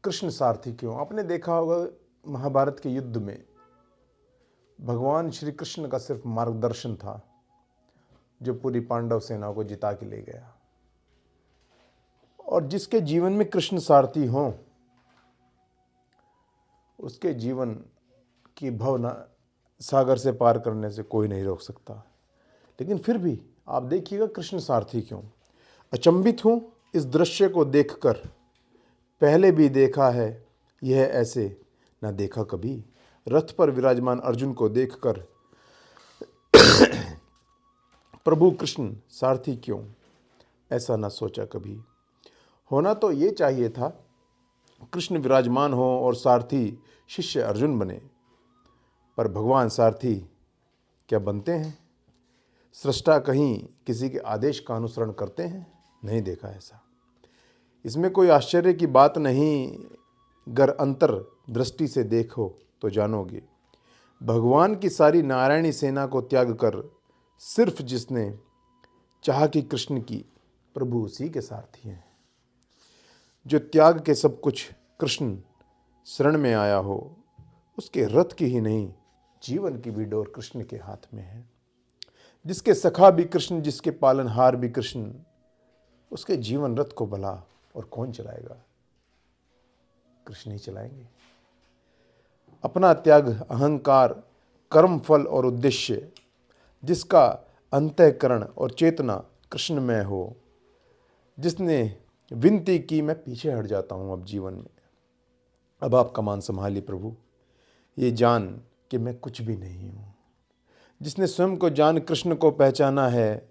कृष्ण सारथी क्यों? आपने देखा होगा महाभारत के युद्ध में भगवान श्री कृष्ण का सिर्फ मार्गदर्शन था जो पूरी पांडव सेना को जिता के ले गया। और जिसके जीवन में कृष्ण सारथी हों उसके जीवन की भावना सागर से पार करने से कोई नहीं रोक सकता। लेकिन फिर भी आप देखिएगा कृष्ण सारथी क्यों? अचंभित हूं इस दृश्य को देखकर, पहले भी देखा है यह ऐसे न देखा कभी। रथ पर विराजमान अर्जुन को देखकर प्रभु कृष्ण सारथी क्यों, ऐसा न सोचा कभी। होना तो ये चाहिए था कृष्ण विराजमान हो और सारथी शिष्य अर्जुन बने, पर भगवान सारथी क्या बनते हैं? सृष्टा कहीं किसी के आदेश का अनुसरण करते हैं? नहीं देखा ऐसा। इसमें कोई आश्चर्य की बात नहीं, गर अंतर दृष्टि से देखो तो जानोगे। भगवान की सारी नारायणी सेना को त्याग कर सिर्फ जिसने चाहा कि कृष्ण की, प्रभु उसी के सारथी हैं। जो त्याग के सब कुछ कृष्ण शरण में आया हो, उसके रथ की ही नहीं जीवन की भी डोर कृष्ण के हाथ में है। जिसके सखा भी कृष्ण, जिसके पालनहार भी कृष्ण, उसके जीवन रथ को भला और कौन चलाएगा? कृष्ण ही चलाएंगे। अपना त्याग, अहंकार, कर्म फल और उद्देश्य, जिसका अंतःकरण और चेतना कृष्ण में हो, जिसने विनती की मैं पीछे हट जाता हूं अब जीवन में, अब आप कमान संभालिए प्रभु, ये जान कि मैं कुछ भी नहीं हूं। जिसने स्वयं को जान कृष्ण को पहचाना है,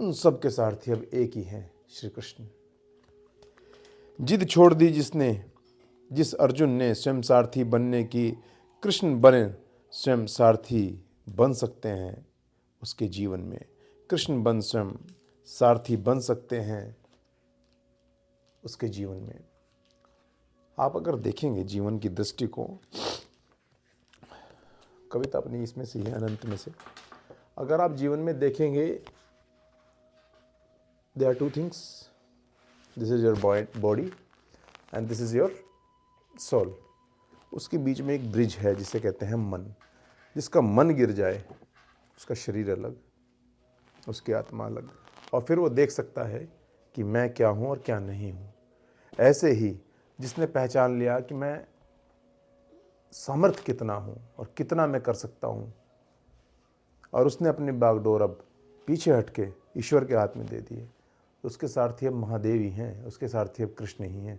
उन सब के सारथी अब एक ही हैं, श्री कृष्ण। जिद छोड़ दी जिसने, जिस अर्जुन ने स्वयं सारथी बनने की, कृष्ण बने स्वयं सारथी बन सकते हैं उसके जीवन में। कृष्ण बन स्वयं सारथी बन सकते हैं उसके जीवन में। आप अगर देखेंगे जीवन की दृष्टि को, कविता अपनी इसमें से है, अनंत में से, अगर आप जीवन में देखेंगे, there are two things, this is your body and this is your soul। उसके बीच में एक ब्रिज है जिसे कहते हैं मन। जिसका मन गिर जाए उसका शरीर अलग, उसकी आत्मा अलग, और फिर वो देख सकता है कि मैं क्या हूँ और क्या नहीं हूँ। ऐसे ही जिसने पहचान लिया कि मैं सामर्थ्य कितना हूँ और कितना मैं कर सकता हूँ, और उसने अपनी बागडोर अब पीछे हटके ईश्वर के हाथ में दे दी है, उसके सारथी अब महादेव ही हैं, उसके सारथी अब कृष्ण ही हैं।